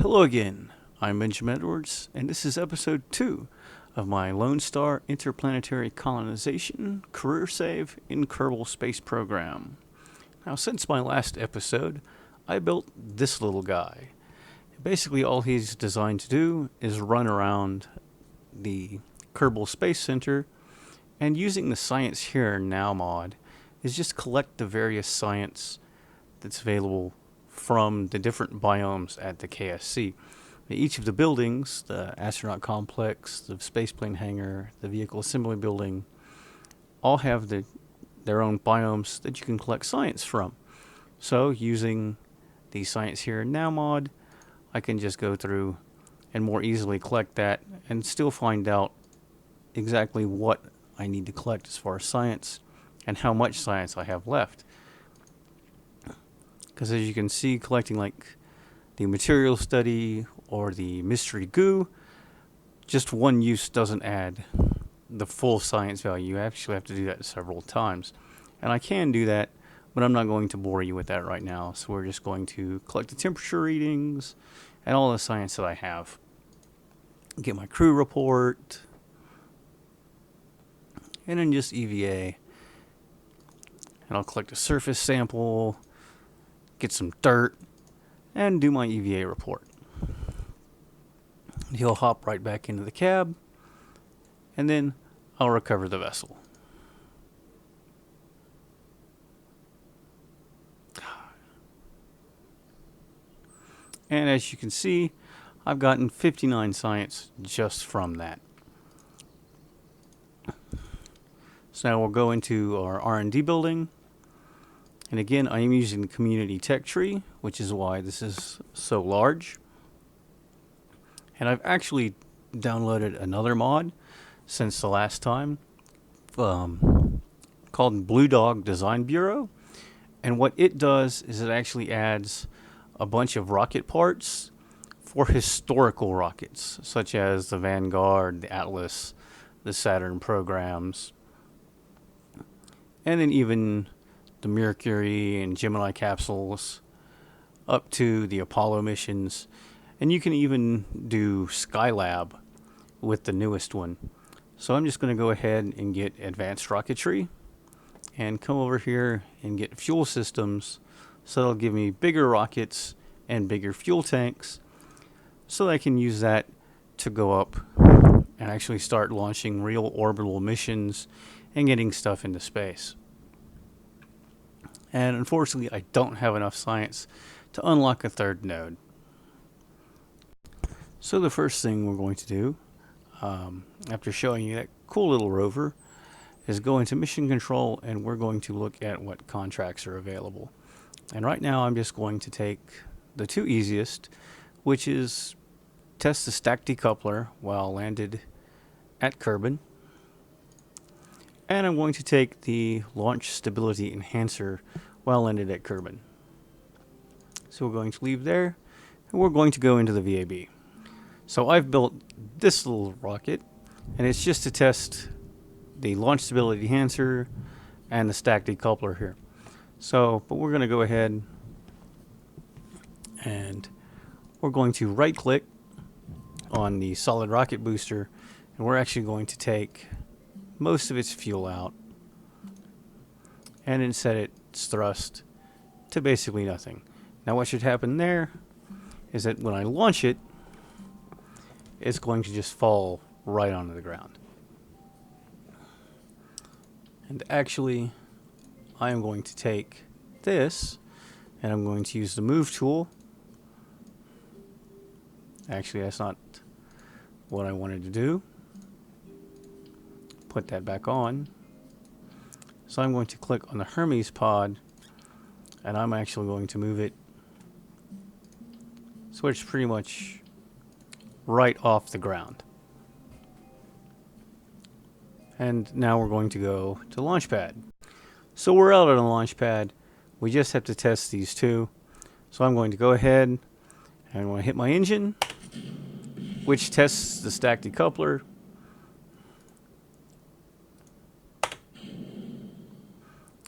Hello again, I'm Benjamin Edwards, and this is episode 2 of my Lone Star Interplanetary Kolonization career save in Kerbal Space program. Now, since my last episode, I built this little guy. Basically, all he's designed to do is run around the Kerbal Space Center, and using the Science Here Now mod is just collect the various science that's available from the different biomes at the KSC. Each of the buildings, the astronaut complex, the spaceplane hangar, the vehicle assembly building, all have their own biomes that you can collect science from. So using the Science Here and Now mod, I can just go through and more easily collect that and still find out exactly what I need to collect as far as science and how much science I have left. Because as you can see, collecting like the material study or the mystery goo, just one use doesn't add the full science value. You actually have to do that several times. And I can do that, but I'm not going to bore you with that right now. So we're just going to collect the temperature readings and all the science that I have. Get my crew report, and then just EVA. And I'll collect a surface sample, get some dirt, and do my EVA report. He'll hop right back into the cab, and then I'll recover the vessel. And as you can see, I've gotten 59 science just from that. So now we'll go into our R&D building. And again, I am using the community tech tree, which is why this is so large. And I've actually downloaded another mod since the last time, called Bluedog Design Bureau. And what it does is it actually adds a bunch of rocket parts for historical rockets, such as the Vanguard, the Atlas, the Saturn programs, and then even the Mercury and Gemini capsules up to the Apollo missions. And you can even do Skylab with the newest one. So I'm just going to go ahead and get advanced rocketry and come over here and get fuel systems. So that'll give me bigger rockets and bigger fuel tanks, so I can use that to go up and actually start launching real orbital missions and getting stuff into space. And unfortunately, I don't have enough science to unlock a third node. So the first thing we're going to do, after showing you that cool little rover, is go into mission control, and we're going to look at what contracts are available. And right now I'm just going to take the two easiest, which is test the stack decoupler while landed at Kerbin. And I'm going to take the launch stability enhancer while landed at Kerbin. So we're going to leave there, and we're going to go into the VAB. So I've built this little rocket, and it's just to test the launch stability enhancer and the stack decoupler here. So, but we're going to go ahead and we're going to right click on the solid rocket booster, and we're actually going to take most of its fuel out and then set its thrust to basically nothing. Now what should happen there is that when I launch it, it's going to just fall right onto the ground. And actually, I am going to take this and I'm going to use the move tool. Actually, that's not what I wanted to do. Put that back on. So I'm going to click on the Hermes pod, and I'm actually going to move it so it's pretty much right off the ground. And now we're going to go to Launchpad. So we're out on the Launchpad. We just have to test these two. So I'm going to go ahead and I'm going to hit my engine, which tests the stack decoupler.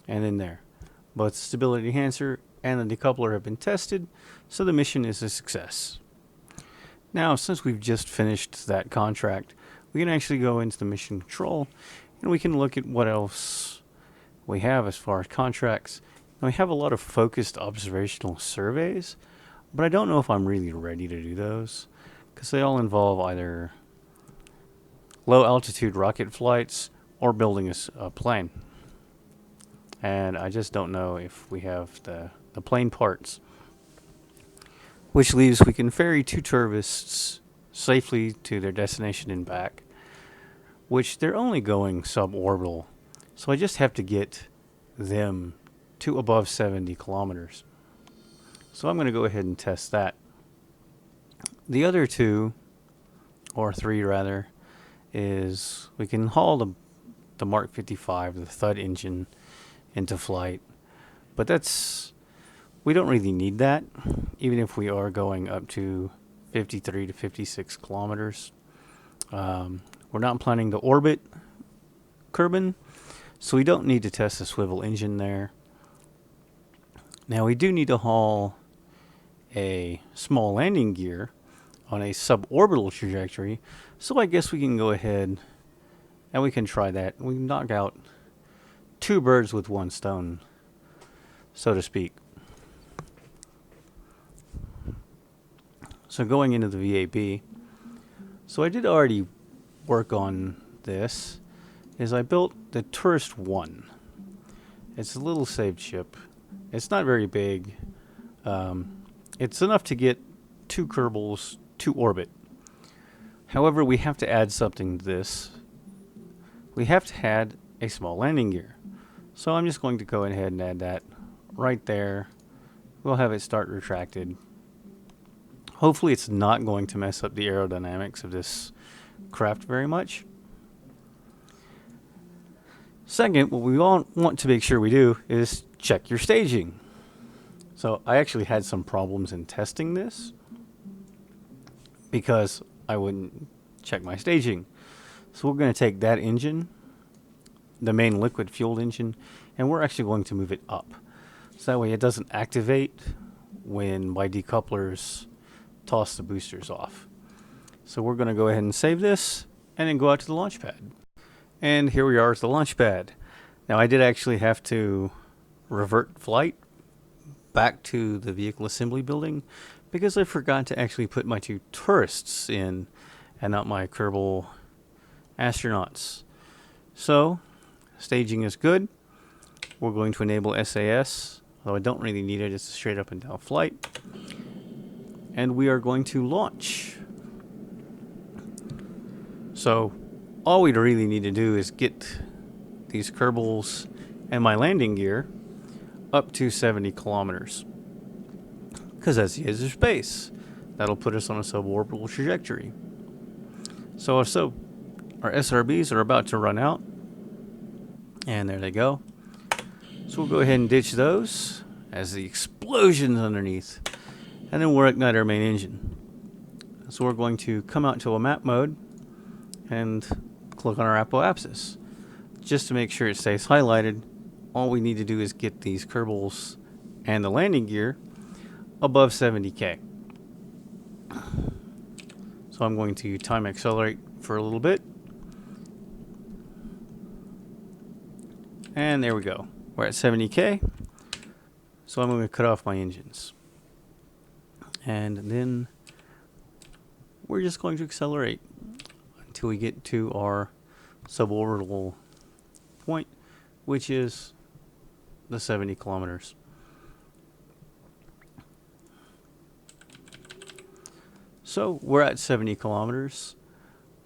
And in there. Both the stability enhancer and the decoupler have been tested, so the mission is a success. Now, since we've just finished that contract, we can actually go into the mission control and we can look at what else we have as far as contracts. And we have a lot of focused observational surveys, but I don't know if I'm really ready to do those because they all involve either low altitude rocket flights or building a plane. And I just don't know if we have the plane parts. Which leaves we can ferry 2 tourists safely to their destination and back, which they're only going suborbital. So I just have to get them to above 70 kilometers. So I'm going to go ahead and test that. The other 2, or 3 rather, is we can haul the Mark 55, the Thud engine, into flight. But we don't really need that, even if we are going up to 53 to 56 kilometers. We're not planning to orbit Kerbin, so we don't need to test the swivel engine there. Now we do need to haul a small landing gear on a suborbital trajectory, so I guess we can go ahead and we can try that. We can knock out 2 birds with 1 stone, so to speak. So going into the VAB, so I did already work on this, is I built the Tourist 1. It's a little saved ship. It's not very big. It's enough to get 2 Kerbals to orbit. However, we have to add something to this. We have to add a small landing gear. So I'm just going to go ahead and add that right there. We'll have it start retracted. Hopefully it's not going to mess up the aerodynamics of this craft very much. Second, what we all want to make sure we do is check your staging. So I actually had some problems in testing this because I wouldn't check my staging. So we're going to take that engine, the main liquid fueled engine, and we're actually going to move it up. So that way it doesn't activate when my decouplers toss the boosters off. So we're going to go ahead and save this and then go out to the launch pad. And here we are at the launch pad. Now I did actually have to revert flight back to the vehicle assembly building because I forgot to actually put my 2 tourists in and not my Kerbal astronauts. So staging is good. We're going to enable SAS, although I don't really need it. It's a straight up and down flight. And we are going to launch. So all we really need to do is get these Kerbals and my landing gear up to 70 kilometers. Because that's the edge of space. That'll put us on a suborbital trajectory. So our SRBs are about to run out. And there they go. So we'll go ahead and ditch those as the explosions underneath. And then we'll ignite our main engine. So we're going to come out to a map mode and click on our apoapsis. Just to make sure it stays highlighted, all we need to do is get these Kerbals and the landing gear above 70K. So I'm going to time accelerate for a little bit. And there we go. We're at 70K. So I'm going to cut off my engines. And then we're just going to accelerate until we get to our suborbital point, which is the 70 kilometers. So we're at 70 kilometers.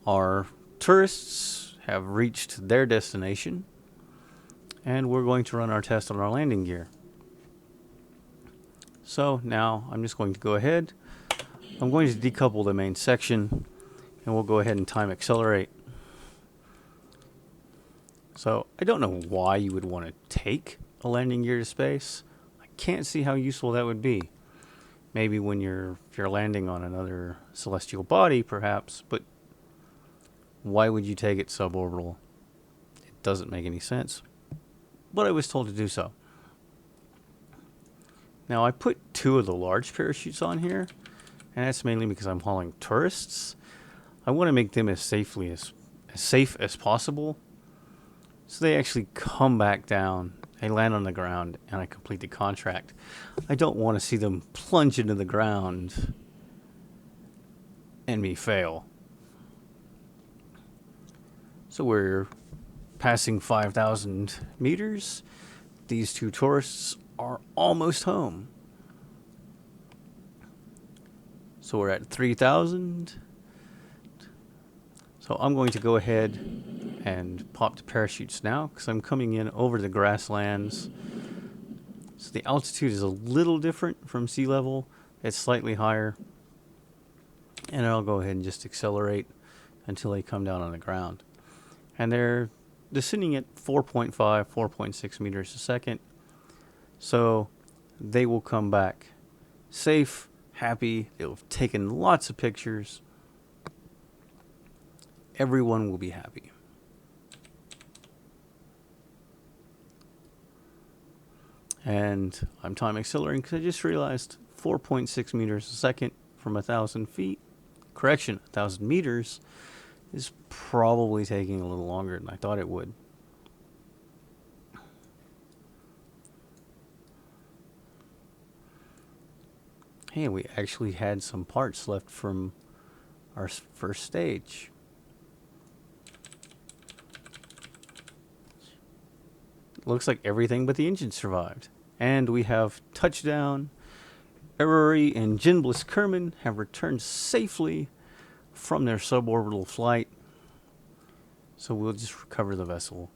Our tourists have reached their destination, and we're going to run our test on our landing gear. So now I'm just going to go ahead. I'm going to decouple the main section, and we'll go ahead and time accelerate. So I don't know why you would want to take a landing gear to space. I can't see how useful that would be. Maybe when if you're landing on another celestial body, perhaps, but why would you take it suborbital? It doesn't make any sense. But I was told to do so. Now I put 2 of the large parachutes on here, and that's mainly because I'm hauling tourists. I want to make them as safe as possible, so they actually come back down, they land on the ground, and I complete the contract. I don't want to see them plunge into the ground and me fail. So we're passing 5,000 meters. These two tourists are almost home. So we're at 3,000. So I'm going to go ahead and pop the parachutes now because I'm coming in over the grasslands. So the altitude is a little different from sea level. It's slightly higher. And I'll go ahead and just accelerate until they come down on the ground. And they're descending at 4.5, 4.6 meters a second. So they will come back safe, happy. They'll have taken lots of pictures. Everyone will be happy. And I'm time accelerating because I just realized 4.6 meters a second from 1,000 feet. Correction, 1,000 meters is probably taking a little longer than I thought it would. Hey, we actually had some parts left from our first stage. Looks like everything but the engine survived. And we have touchdown. Errori and Jinbliss Kerman have returned safely from their suborbital flight. So we'll just recover the vessel.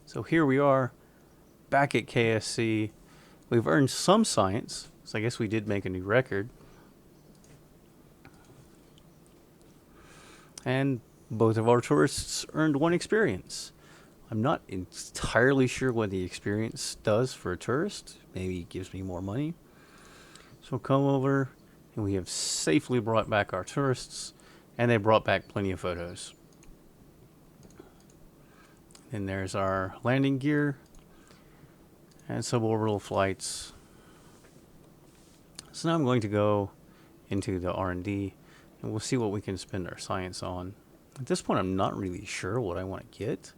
So here we are, back at KSC. We've earned some science, so I guess we did make a new record. And both of our tourists earned 1 experience. I'm not entirely sure what the experience does for a tourist. Maybe it gives me more money. So we'll come over, and we have safely brought back our tourists, and they brought back plenty of photos. And there's our landing gear and suborbital flights. So now I'm going to go into the R&D, and we'll see what we can spend our science on. At this point, I'm not really sure what I want to get.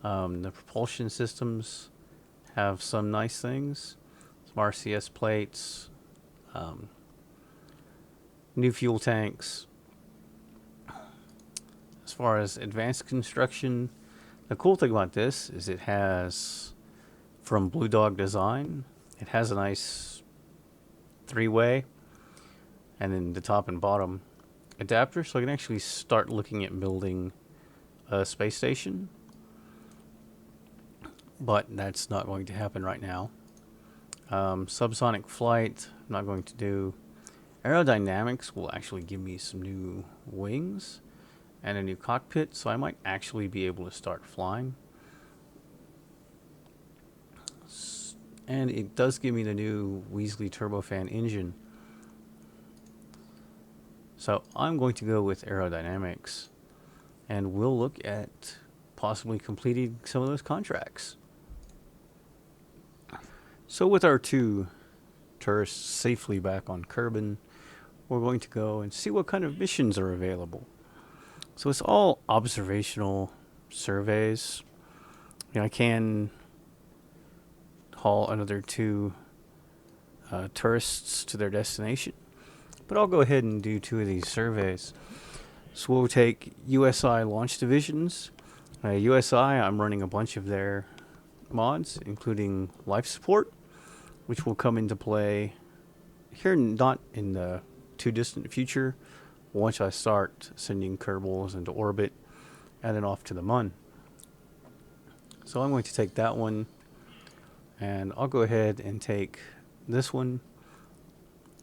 The propulsion systems have some nice things. Some RCS plates, new fuel tanks. As far as advanced construction, the cool thing about this is it has, from Bluedog Design, it has a nice 3-way, and then the top and bottom adapter, so I can actually start looking at building a space station. But that's not going to happen right now. Subsonic flight, I'm not going to do. Aerodynamics will actually give me some new wings and a new cockpit, so I might actually be able to start flying. And it does give me the new Weasley turbofan engine. So I'm going to go with aerodynamics, and we'll look at possibly completing some of those contracts. So with our 2 tourists safely back on Kerbin, we're going to go and see what kind of missions are available. So it's all observational surveys. I can haul another 2 tourists to their destination, but I'll go ahead and do 2 of these surveys. So we'll take USI launch divisions. USI, I'm running a bunch of their mods, including life support, which will come into play here, not in the too distant future, once I start sending Kerbals into orbit and then off to the Mun. So I'm going to take that one, and I'll go ahead and take this one,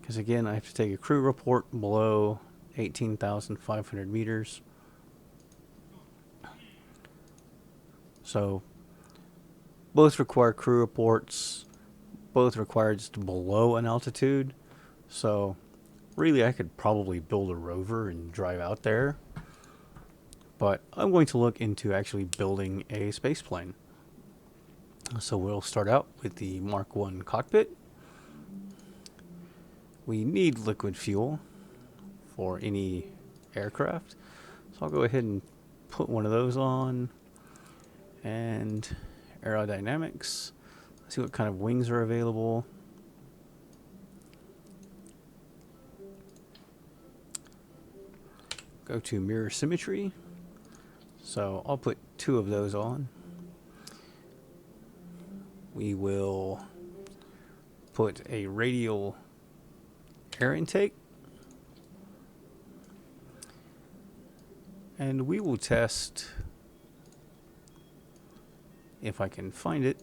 because again I have to take a crew report below 18,500 meters. So both require crew reports, both require just below an altitude. So really I could probably build a rover and drive out there, but I'm going to look into actually building a space plane. So we'll start out with the Mark 1 cockpit. We need liquid fuel for any aircraft. So I'll go ahead and put one of those on. And aerodynamics. See what kind of wings are available. Go to mirror symmetry. So I'll put 2 of those on. We will put a radial air intake. And we will test, if I can find it,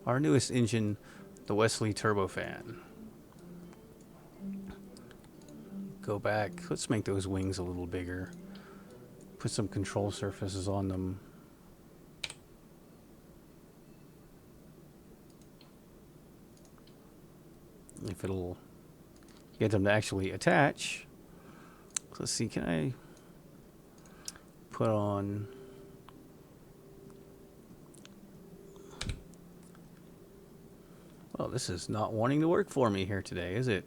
our newest engine, the Wesley turbofan. Go back. Let's make those wings a little bigger. Put some control surfaces on them. If it'll get them to actually attach. Let's see, can I put on... Well, this is not wanting to work for me here today, is it?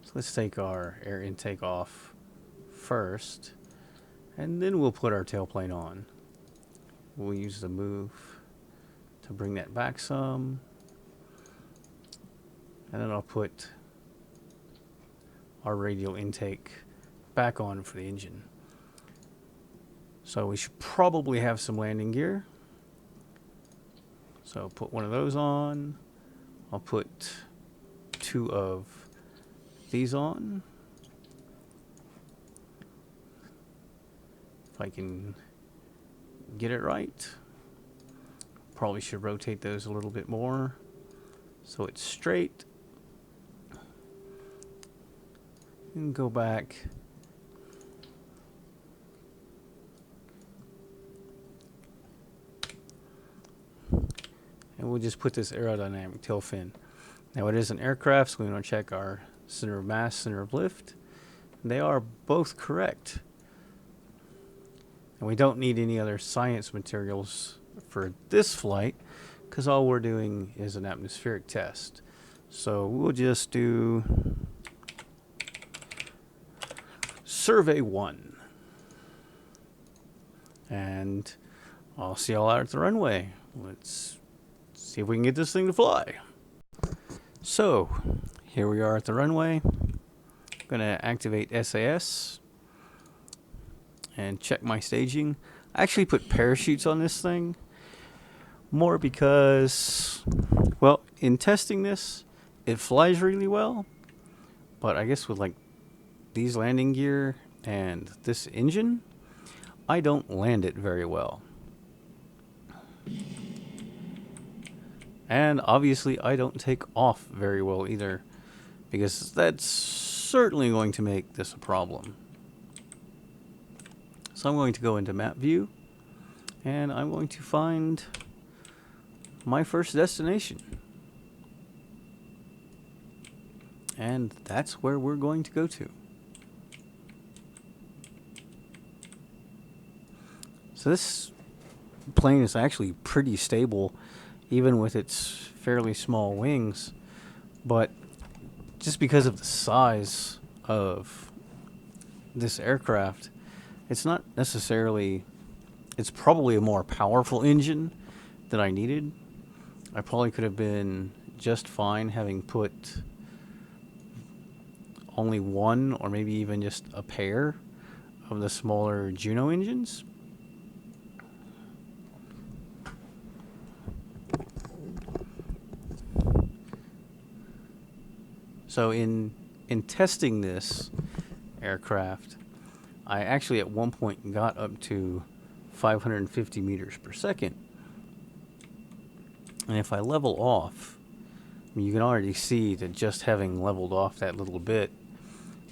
So let's take our air intake off first, and then we'll put our tailplane on. We'll use the move to bring that back some. And then I'll put our radial intake back on for the engine. So we should probably have some landing gear. So put one of those on. I'll put 2 of these on. If I can get it right. Probably should rotate those a little bit more so it's straight. And go back. And we'll just put this aerodynamic tail fin. Now it is an aircraft, so we want to check our center of mass, center of lift. They are both correct. And we don't need any other science materials for this flight, because all we're doing is an atmospheric test. So we'll just do Survey 1. And I'll see y'all out at the runway. Let's see if we can get this thing to fly. So, here we are at the runway. I'm going to activate SAS and check my staging. I actually put parachutes on this thing more because, well, in testing this, it flies really well, but I guess with like these landing gear and this engine, I don't land it very well. And obviously I don't take off very well either, because that's certainly going to make this a problem. So I'm going to go into map view, and I'm going to find my first destination. And that's where we're going to go to. So this plane is actually pretty stable, even with its fairly small wings. But just because of the size of this aircraft, it's not necessarily... It's probably a more powerful engine than I needed. I probably could have been just fine having put only one or maybe even just a pair of the smaller Juno engines. So in testing this aircraft, I actually at one point got up to 550 meters per second. And if I level off, I mean, you can already see that just having leveled off that little bit,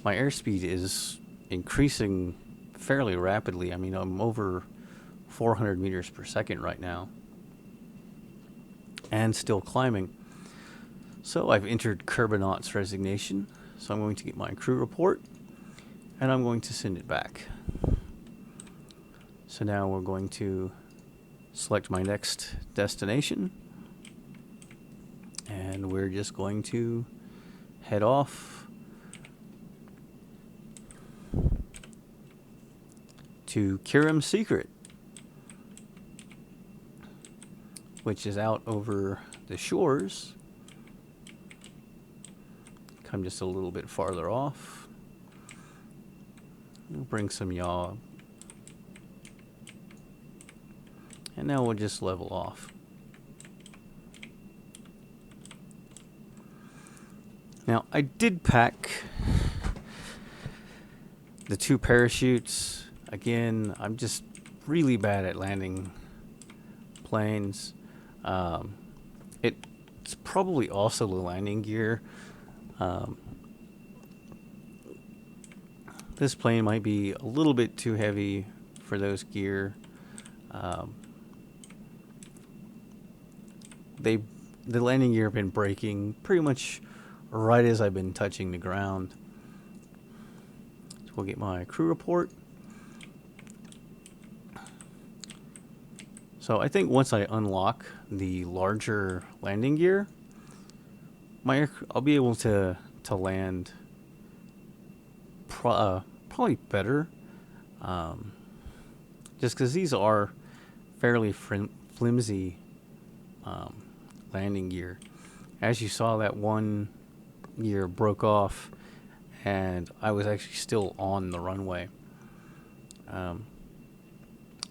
my airspeed is increasing fairly rapidly. I mean, I'm over 400 meters per second right now, and still climbing. So I've entered Kerbonaut's resignation. So I'm going to get my crew report, and I'm going to send it back. So now we're going to select my next destination, and we're just going to head off to Kiram's Secret, which is out over the shores. Come just a little bit farther off. We'll bring some yaw. And now we'll just level off. Now, I did pack the 2 parachutes. Again, I'm just really bad at landing planes. It's probably also the landing gear. This plane might be a little bit too heavy for those gear. The landing gear have been breaking pretty much right as I've been touching the ground. So we'll get my crew report. So I think once I unlock the larger landing gear, I'll be able to land probably better. Just because these are fairly flimsy landing gear. As you saw, that one gear broke off, and I was actually still on the runway.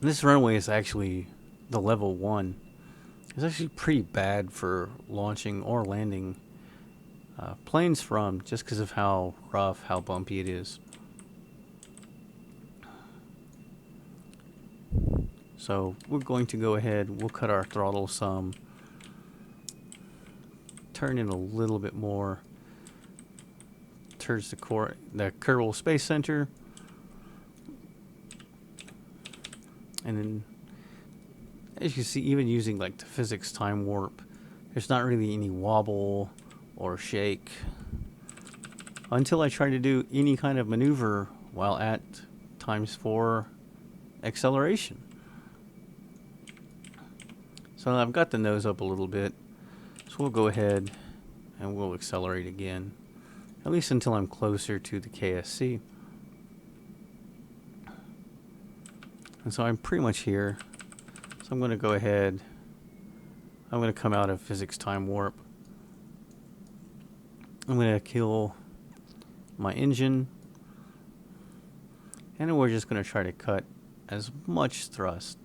This runway is actually the level 1. It's actually pretty bad for launching or landing planes from, just because of how rough, how bumpy it is. So we're going to go ahead, we'll cut our throttle some, turn in a little bit more towards the Kerbal Space Center, and then as you see, even using like the physics time warp, there's not really any wobble or shake until I try to do any kind of maneuver while at ×4 acceleration. So I've got the nose up a little bit, so we'll go ahead and we'll accelerate again, at least until I'm closer to the KSC. And so I'm pretty much here. So I'm going to go ahead, I'm going to come out of physics time warp. I'm going to kill my engine, and then we're just going to try to cut as much thrust,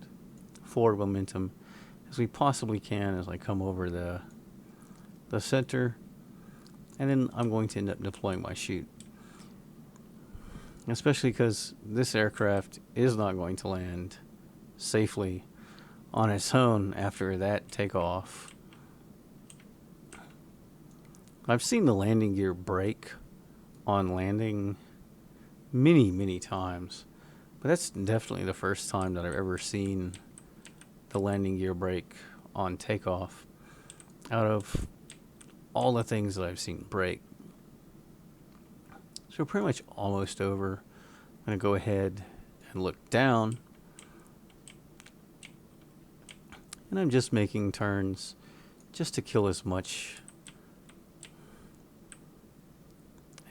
forward momentum, as we possibly can as I come over the center, and then I'm going to end up deploying my chute. Especially because this aircraft is not going to land safely on its own after that takeoff. I've seen the landing gear break on landing many times, but that's definitely the first time that I've ever seen the landing gear break on takeoff out of all the things that I've seen break. So we're pretty much almost over. I'm going to go ahead and look down, and I'm just making turns just to kill as much.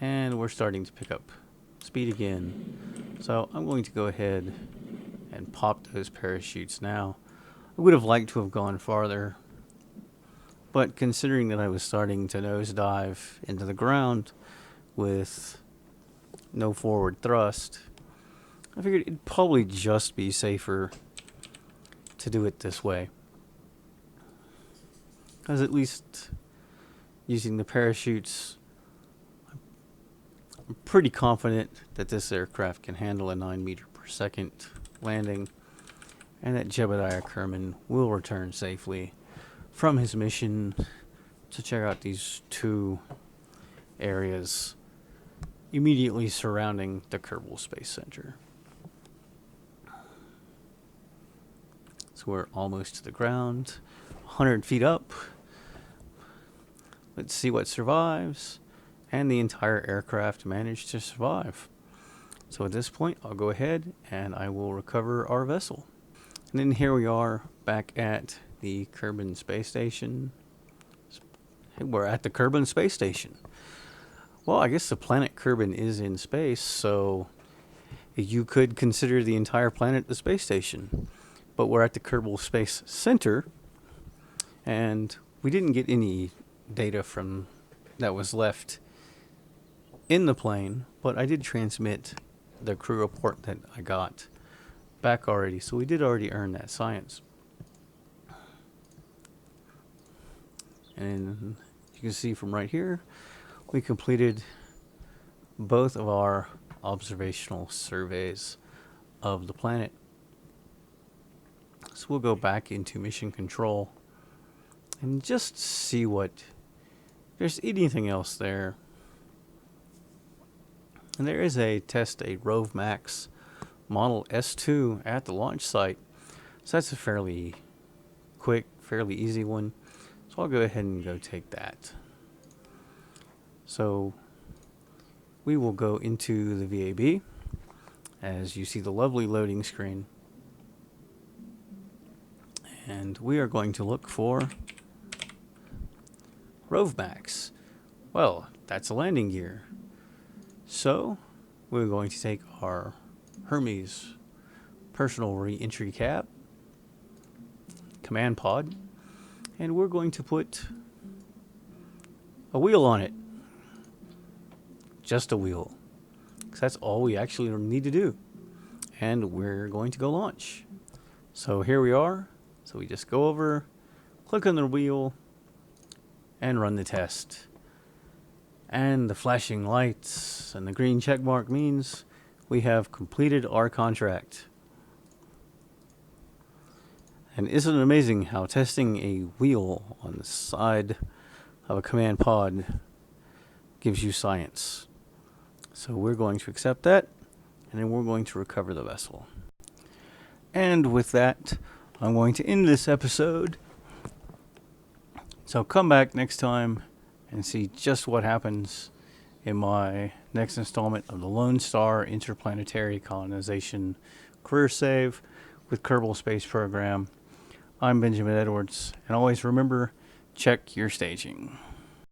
And we're starting to pick up speed again. So I'm going to go ahead and pop those parachutes now. I would have liked to have gone farther, but considering that I was starting to nosedive into the ground with no forward thrust, I figured it'd probably just be safer to do it this way. Because at least using the parachutes, I'm pretty confident that this aircraft can handle a 9-meter-per-second landing, and that Jebediah Kerman will return safely from his mission to check out these 2 areas immediately surrounding the Kerbal Space Center. So we're almost to the ground, 100 feet up. Let's see what survives. And the entire aircraft managed to survive. So at this point, I'll go ahead and I will recover our vessel. And then here we are back at the Kerbal Space Station. Hey, we're at the Kerbal Space Station. Well, I guess the planet Kerbal is in space, so you could consider the entire planet the space station. But we're at the Kerbal Space Center, and we didn't get any data from that was left in the plane, but I did transmit the crew report that I got back already, so we did already earn that science. And you can see from right here, we completed both of our observational surveys of the planet. So we'll go back into mission control and just see what there's anything else there. And there is a Rove Max Model S2 at the launch site. So that's a fairly quick, fairly easy one. So I'll go ahead and go take that. So we will go into the VAB as you see the lovely loading screen. And we are going to look for Rove Max. Well, that's a landing gear. So we're going to take our Hermes personal re-entry cab, command pod, and we're going to put a wheel on it. Just a wheel. Because that's all we actually need to do. And we're going to go launch. So here we are. So we just go over, click on the wheel, and run the test. And the flashing lights and the green check mark means we have completed our contract. And isn't it amazing how testing a wheel on the side of a command pod gives you science? So we're going to accept that, and then we're going to recover the vessel. And with that, I'm going to end this episode. So come back next time and see just what happens in my next installment of the Lone Star Interplanetary Kolonization Career Save with Kerbal Space Program. I'm Benjamin Edwards, and always remember, check your staging.